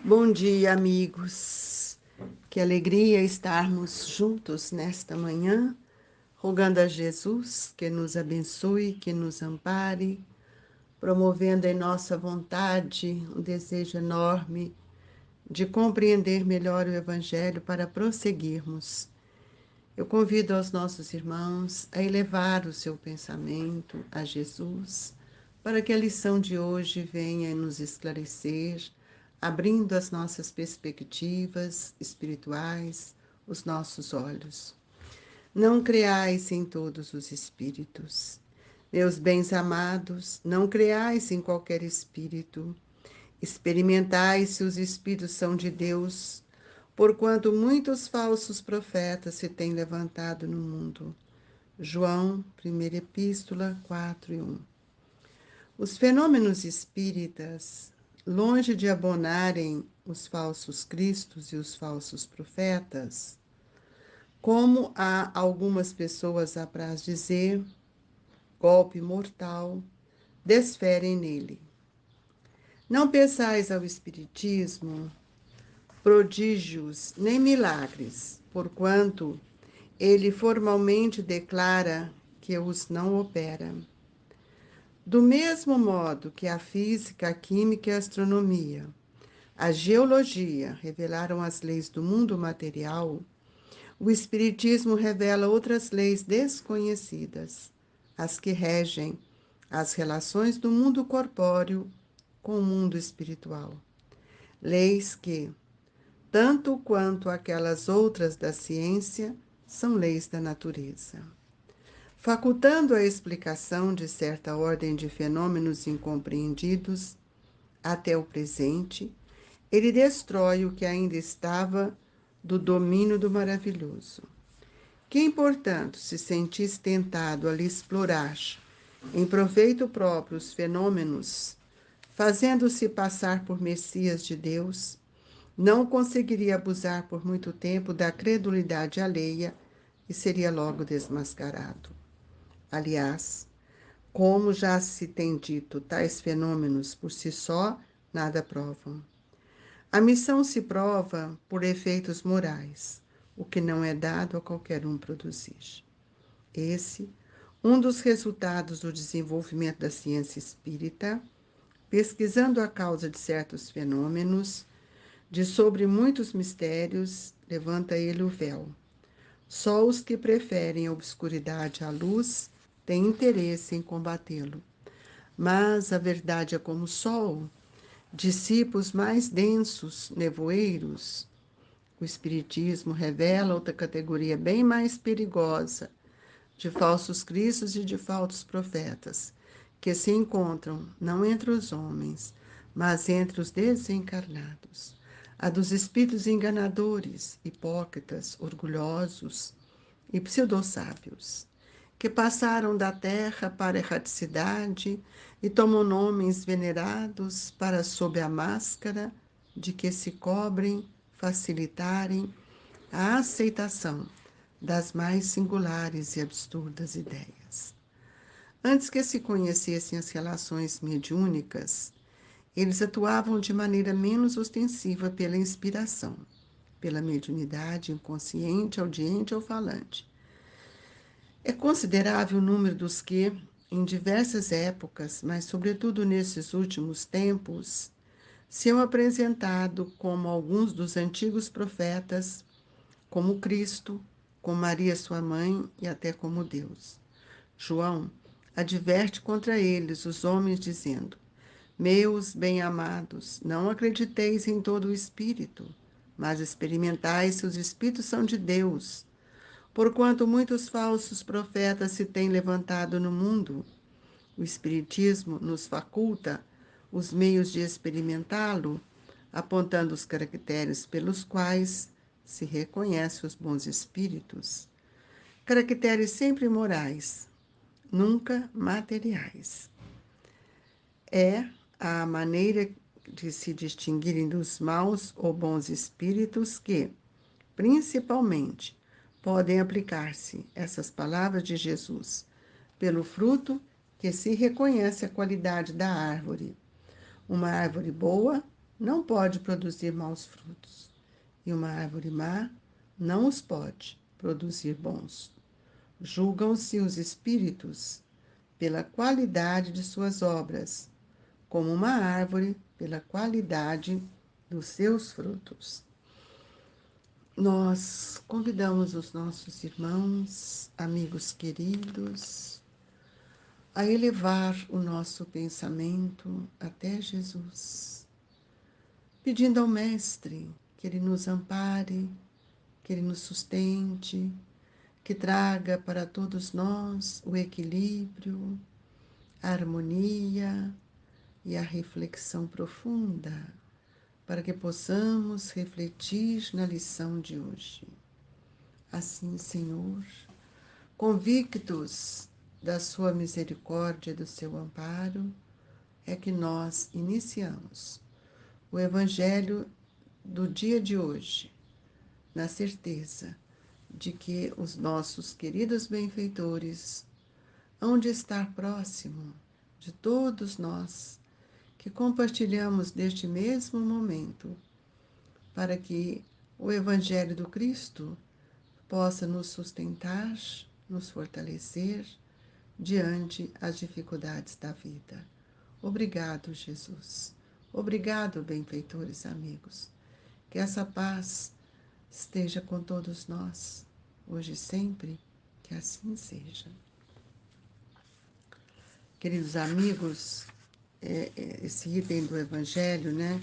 Bom dia, amigos. Que alegria estarmos juntos nesta manhã, rogando a Jesus que nos abençoe, que nos ampare, promovendo em nossa vontade um desejo enorme de compreender melhor o Evangelho para prosseguirmos. Eu convido aos nossos irmãos a elevar o seu pensamento a Jesus, para que a lição de hoje venha nos esclarecer, abrindo as nossas perspectivas espirituais, os nossos olhos. Não creais em todos os espíritos. Meus bens amados, não creais em qualquer espírito. Experimentai se os espíritos são de Deus, porquanto muitos falsos profetas se têm levantado no mundo. João, 1 Epístola 4:1. Os fenômenos espíritas, longe de abonarem os falsos cristos e os falsos profetas, como há algumas pessoas apraz dizer, golpe mortal, desferem nele. Não pensais ao Espiritismo prodígios nem milagres, porquanto ele formalmente declara que os não opera. Do mesmo modo que a física, a química e a astronomia, a geologia revelaram as leis do mundo material, o Espiritismo revela outras leis desconhecidas, as que regem as relações do mundo corpóreo com o mundo espiritual. Leis que, tanto quanto aquelas outras da ciência, são leis da natureza. Facultando a explicação de certa ordem de fenômenos incompreendidos até o presente, ele destrói o que ainda estava do domínio do maravilhoso. Quem, portanto, se sentisse tentado a lhe explorar em proveito próprio os fenômenos, fazendo-se passar por Messias de Deus, não conseguiria abusar por muito tempo da credulidade alheia e seria logo desmascarado. Aliás, como já se tem dito, tais fenômenos por si só nada provam. A missão se prova por efeitos morais, o que não é dado a qualquer um produzir. Esse, um dos resultados do desenvolvimento da ciência espírita, pesquisando a causa de certos fenômenos, de sobre muitos mistérios, levanta ele o véu. Só os que preferem a obscuridade à luz têm interesse em combatê-lo. Mas a verdade é como o sol, dissipa os mais densos nevoeiros. O Espiritismo revela outra categoria bem mais perigosa de falsos cristos e de falsos profetas, que se encontram não entre os homens, mas entre os desencarnados. A dos espíritos enganadores, hipócritas, orgulhosos e pseudo-sábios, que passaram da terra para a erraticidade e tomam nomes venerados para, sob a máscara de que se cobrem, facilitarem a aceitação das mais singulares e absurdas ideias. Antes que se conhecessem as relações mediúnicas, eles atuavam de maneira menos ostensiva pela inspiração, pela mediunidade inconsciente, audiente ou falante. É considerável o número dos que, em diversas épocas, mas sobretudo nesses últimos tempos, se han apresentado como alguns dos antigos profetas, como Cristo, como Maria sua mãe e até como Deus. João adverte contra eles os homens, dizendo: Meus bem-amados, não acrediteis em todo o espírito, mas experimentai se os espíritos são de Deus, porquanto muitos falsos profetas se têm levantado no mundo. O Espiritismo nos faculta os meios de experimentá-lo, apontando os caracteres pelos quais se reconhece os bons espíritos. Caracteres sempre morais, nunca materiais. É a maneira de se distinguirem dos maus ou bons espíritos que, principalmente, podem aplicar-se essas palavras de Jesus, pelo fruto que se reconhece a qualidade da árvore. Uma árvore boa não pode produzir maus frutos, e uma árvore má não os pode produzir bons. Julgam-se os espíritos pela qualidade de suas obras, como uma árvore pela qualidade dos seus frutos. Nós convidamos os nossos irmãos, amigos queridos, a elevar o nosso pensamento até Jesus, pedindo ao Mestre que Ele nos ampare, que Ele nos sustente, que traga para todos nós o equilíbrio, a harmonia e a reflexão profunda, para que possamos refletir na lição de hoje. Assim, Senhor, convictos da sua misericórdia e do seu amparo, é que nós iniciamos o Evangelho do dia de hoje, na certeza de que os nossos queridos benfeitores hão de estar próximo de todos nós que compartilhamos deste mesmo momento, para que o Evangelho do Cristo possa nos sustentar, nos fortalecer diante as dificuldades da vida. Obrigado, Jesus. Obrigado, benfeitores amigos. Que essa paz esteja com todos nós, hoje e sempre, que assim seja. Queridos amigos, esse item do Evangelho, né,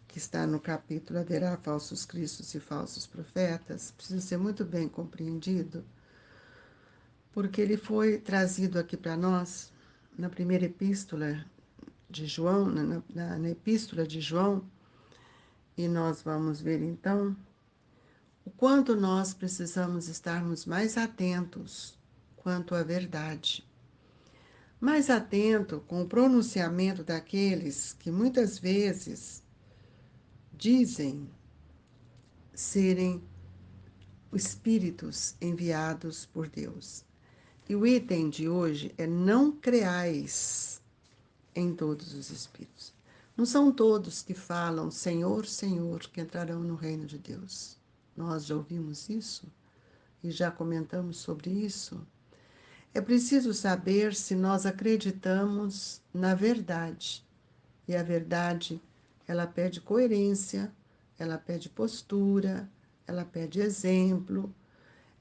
que está no capítulo Haverá falsos cristos e falsos profetas, precisa ser muito bem compreendido, porque ele foi trazido aqui para nós na primeira epístola de João, na epístola de João, e nós vamos ver então o quanto nós precisamos estarmos mais atentos quanto à verdade. Mais atento com o pronunciamento daqueles que muitas vezes dizem serem espíritos enviados por Deus. E o item de hoje é: não creais em todos os espíritos. Não são todos que falam Senhor, Senhor, que entrarão no reino de Deus. Nós já ouvimos isso e já comentamos sobre isso. É preciso saber se nós acreditamos na verdade. E a verdade, ela pede coerência, ela pede postura, ela pede exemplo,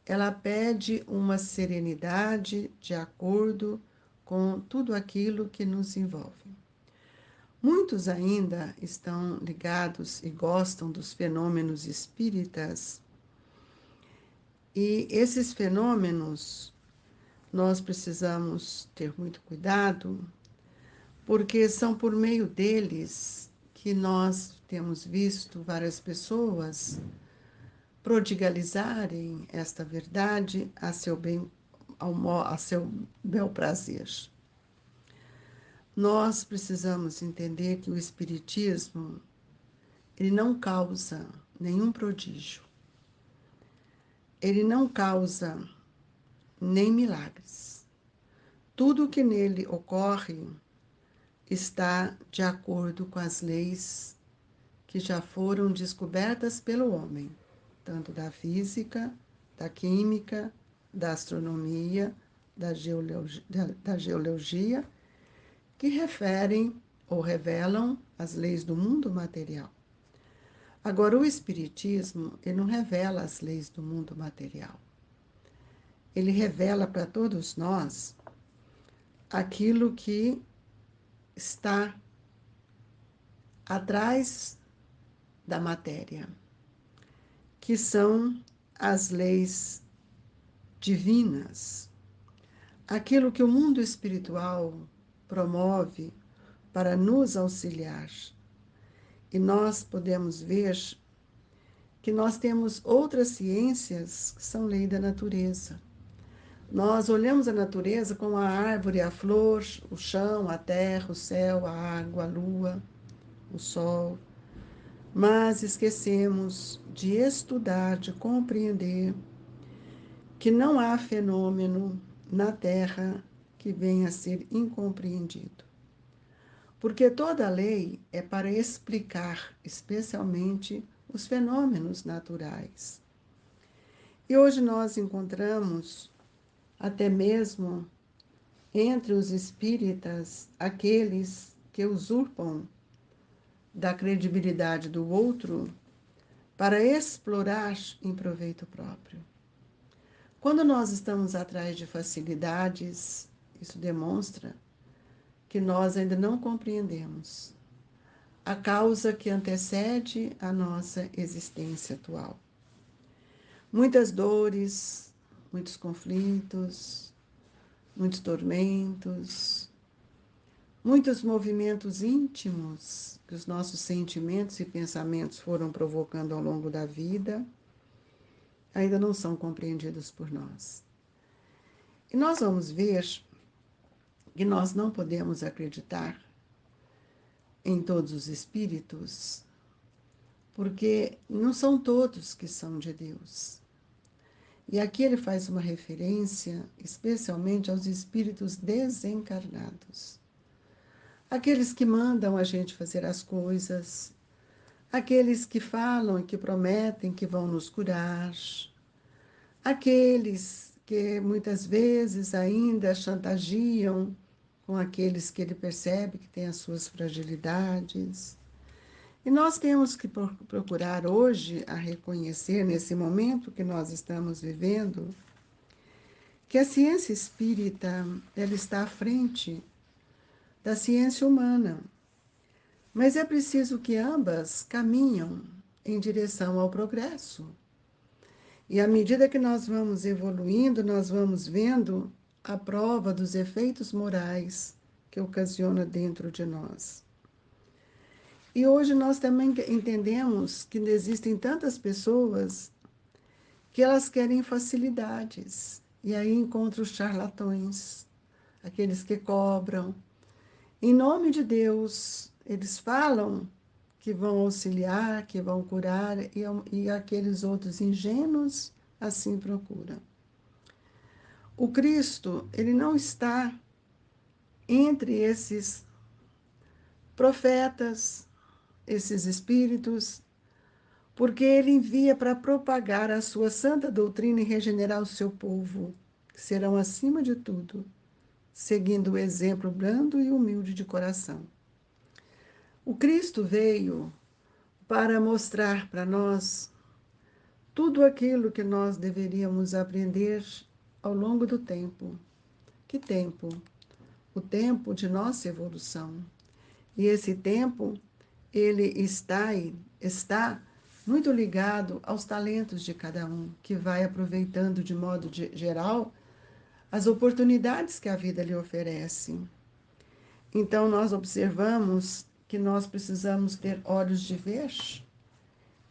ela pede uma serenidade de acordo com tudo aquilo que nos envolve. Muitos ainda estão ligados e gostam dos fenômenos espíritas, e esses fenômenos nós precisamos ter muito cuidado, porque são por meio deles que nós temos visto várias pessoas prodigalizarem esta verdade a seu bel prazer. Nós precisamos entender que o Espiritismo, ele não causa nenhum prodígio, ele não causa nem milagres. Tudo o que nele ocorre está de acordo com as leis que já foram descobertas pelo homem, tanto da física, da química, da astronomia, da geologia, que referem ou revelam as leis do mundo material. Agora, o Espiritismo, ele não revela as leis do mundo material. Ele revela para todos nós aquilo que está atrás da matéria, que são as leis divinas, aquilo que o mundo espiritual promove para nos auxiliar. E nós podemos ver que nós temos outras ciências que são lei da natureza. Nós olhamos a natureza como a árvore, a flor, o chão, a terra, o céu, a água, a lua, o sol, mas esquecemos de estudar, de compreender que não há fenômeno na Terra que venha a ser incompreendido. Porque toda lei é para explicar, especialmente, os fenômenos naturais. E hoje nós encontramos, até mesmo entre os espíritas, aqueles que usurpam da credibilidade do outro para explorar em proveito próprio. Quando nós estamos atrás de facilidades, isso demonstra que nós ainda não compreendemos a causa que antecede a nossa existência atual. Muitas dores, muitos conflitos, muitos tormentos, muitos movimentos íntimos que os nossos sentimentos e pensamentos foram provocando ao longo da vida, ainda não são compreendidos por nós. E nós vamos ver que nós não podemos acreditar em todos os espíritos, porque não são todos que são de Deus. E aqui ele faz uma referência especialmente aos espíritos desencarnados. Aqueles que mandam a gente fazer as coisas, aqueles que falam e que prometem que vão nos curar, aqueles que muitas vezes ainda chantageam com aqueles que ele percebe que têm as suas fragilidades. E nós temos que procurar hoje a reconhecer, nesse momento que nós estamos vivendo, que a ciência espírita ela está à frente da ciência humana. Mas é preciso que ambas caminham em direção ao progresso. E à medida que nós vamos evoluindo, nós vamos vendo a prova dos efeitos morais que ocasiona dentro de nós. E hoje nós também entendemos que existem tantas pessoas que elas querem facilidades. E aí encontra os charlatões, aqueles que cobram. Em nome de Deus, eles falam que vão auxiliar, que vão curar, e aqueles outros ingênuos assim procuram. O Cristo, ele não está entre esses profetas, esses espíritos, porque ele envia para propagar a sua santa doutrina e regenerar o seu povo, que serão, acima de tudo, seguindo o exemplo brando e humilde de coração. O Cristo veio para mostrar para nós tudo aquilo que nós deveríamos aprender ao longo do tempo. Que tempo? O tempo de nossa evolução. E esse tempo, ele está muito ligado aos talentos de cada um, que vai aproveitando de modo geral as oportunidades que a vida lhe oferece. Então, nós observamos que nós precisamos ter olhos de ver.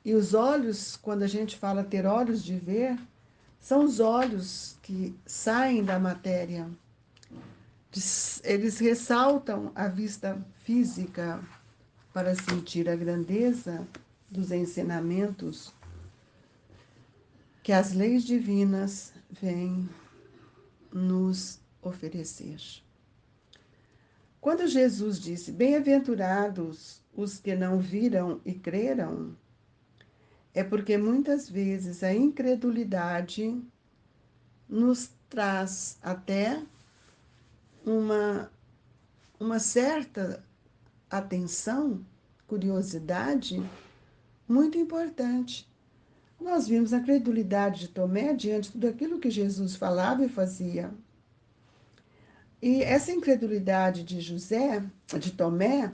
E os olhos, quando a gente fala ter olhos de ver, são os olhos que saem da matéria. Eles ressaltam a vista física para sentir a grandeza dos ensinamentos que as leis divinas vêm nos oferecer. Quando Jesus disse: "Bem-aventurados os que não viram e creram", é porque muitas vezes a incredulidade nos traz até uma certa atenção, curiosidade muito importante. Nós vimos a credulidade de Tomé diante de tudo aquilo que Jesus falava e fazia. E essa incredulidade de Tomé,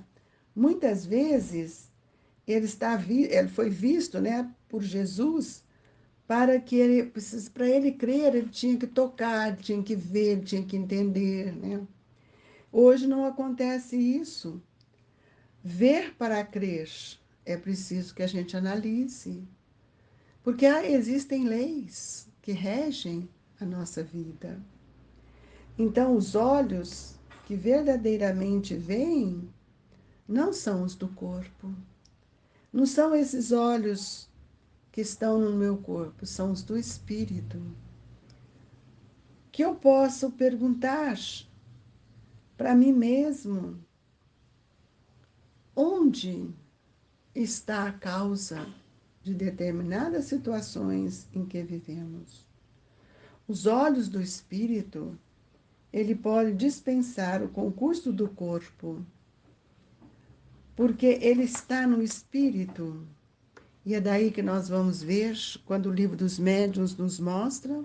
muitas vezes ele foi visto, né, por Jesus para ele crer, ele tinha que tocar, ele tinha que ver, ele tinha que entender, né? Hoje não acontece isso. Ver para crer é preciso que a gente analise, porque existem leis que regem a nossa vida. Então, os olhos que verdadeiramente veem não são os do corpo. Não são esses olhos que estão no meu corpo, são os do espírito. Que eu posso perguntar para mim mesmo onde está a causa de determinadas situações em que vivemos. Os olhos do espírito, ele pode dispensar o concurso do corpo, porque ele está no espírito. E é daí que nós vamos ver, quando o livro dos médiuns nos mostra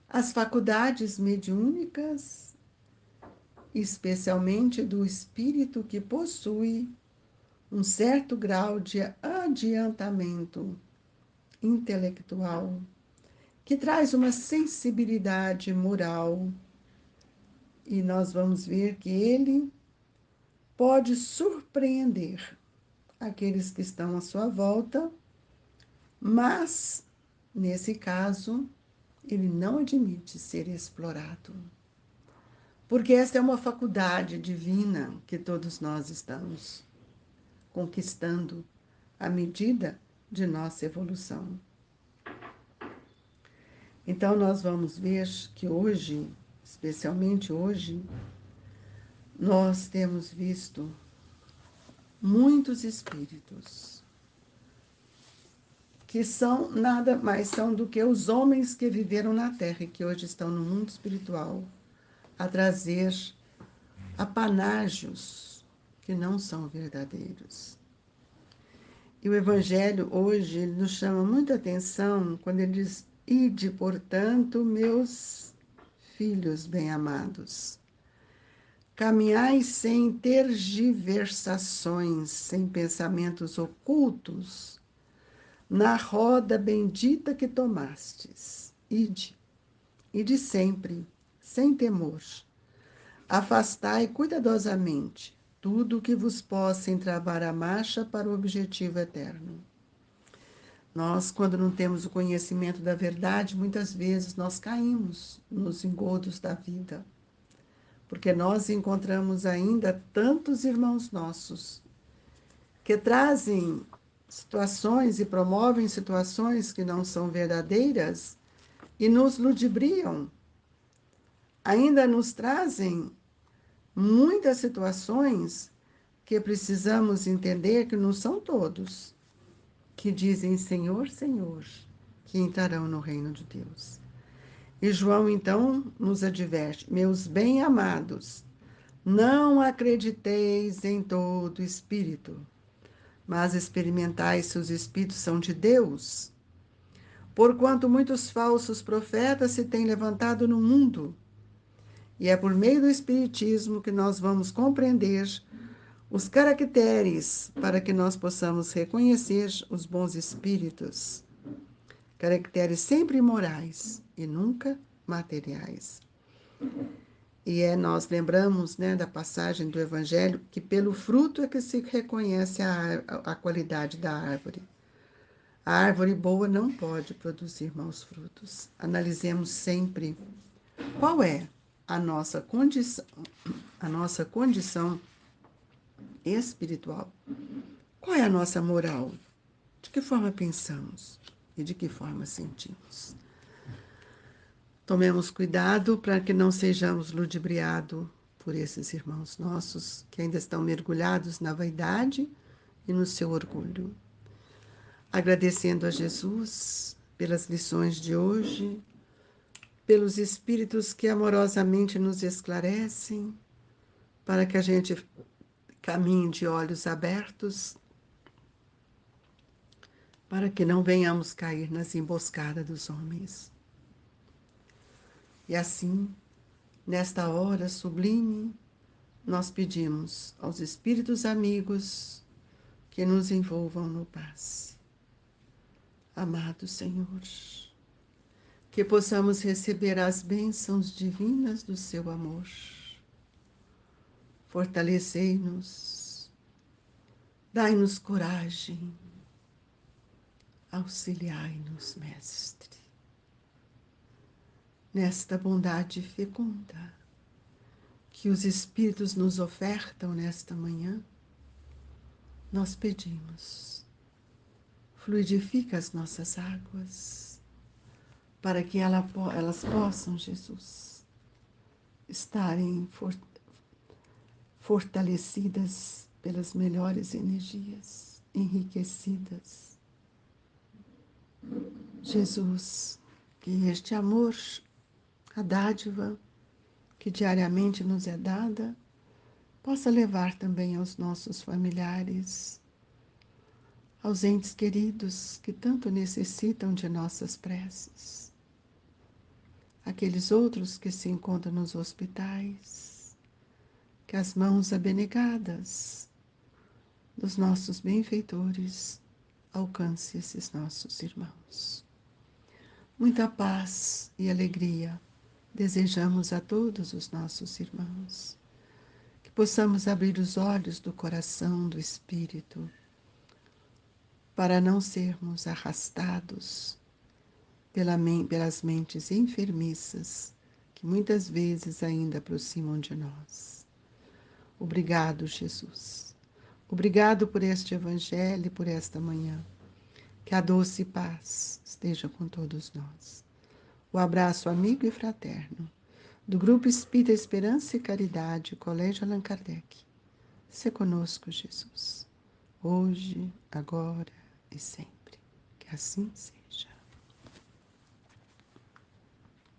as faculdades mediúnicas, especialmente do espírito que possui um certo grau de adiantamento intelectual, que traz uma sensibilidade moral, e nós vamos ver que ele pode surpreender aqueles que estão à sua volta, mas, nesse caso, ele não admite ser explorado. Porque esta é uma faculdade divina que todos nós estamos conquistando à medida de nossa evolução. Então, nós vamos ver que hoje, especialmente hoje, nós temos visto muitos espíritos que são nada mais são do que os homens que viveram na Terra e que hoje estão no mundo espiritual, a trazer apanágios que não são verdadeiros. E o Evangelho hoje ele nos chama muita atenção quando ele diz: ide, portanto, meus filhos bem-amados, caminhai sem tergiversações, sem pensamentos ocultos, na roda bendita que tomastes. Ide sempre, sem temor. Afastai cuidadosamente tudo o que vos possa entravar a marcha para o objetivo eterno. Nós, quando não temos o conhecimento da verdade, muitas vezes nós caímos nos engodos da vida, porque nós encontramos ainda tantos irmãos nossos que trazem situações e promovem situações que não são verdadeiras e nos ludibriam. Ainda nos trazem muitas situações que precisamos entender que não são todos que dizem Senhor, Senhor, que entrarão no reino de Deus. E João, então, nos adverte: meus bem-amados, não acrediteis em todo espírito, mas experimentai se os espíritos são de Deus, porquanto muitos falsos profetas se têm levantado no mundo. E é por meio do Espiritismo que nós vamos compreender os caracteres para que nós possamos reconhecer os bons espíritos. Caracteres sempre morais e nunca materiais. E nós lembramos, da passagem do Evangelho que pelo fruto é que se reconhece a qualidade da árvore. A árvore boa não pode produzir maus frutos. Analisemos sempre qual é a nossa condição espiritual. Qual é a nossa moral? De que forma pensamos e de que forma sentimos? Tomemos cuidado para que não sejamos ludibriados por esses irmãos nossos que ainda estão mergulhados na vaidade e no seu orgulho. Agradecendo a Jesus pelas lições de hoje, pelos espíritos que amorosamente nos esclarecem, para que a gente caminhe de olhos abertos, para que não venhamos cair nas emboscadas dos homens. E assim, nesta hora sublime, nós pedimos aos espíritos amigos que nos envolvam no paz. Amado Senhor, que possamos receber as bênçãos divinas do seu amor. Fortalecei-nos, dai-nos coragem, auxiliai-nos, Mestre, nesta bondade fecunda que os Espíritos nos ofertam nesta manhã. Nós pedimos, fluidifica as nossas águas, para que elas possam, Jesus, estarem fortalecidas pelas melhores energias enriquecidas. Jesus, que este amor, a dádiva que diariamente nos é dada, possa levar também aos nossos familiares, aos entes queridos que tanto necessitam de nossas preces, aqueles outros que se encontram nos hospitais, que as mãos abnegadas dos nossos benfeitores alcance esses nossos irmãos. Muita paz e alegria desejamos a todos os nossos irmãos, que possamos abrir os olhos do coração, do espírito, para não sermos arrastados pelas mentes enfermiças que muitas vezes ainda aproximam de nós. Obrigado, Jesus. Obrigado por este Evangelho e por esta manhã. Que a doce paz esteja com todos nós. O abraço amigo e fraterno do Grupo Espírita Esperança e Caridade, Colégio Allan Kardec. Se conosco, Jesus, hoje, agora e sempre. Que assim seja.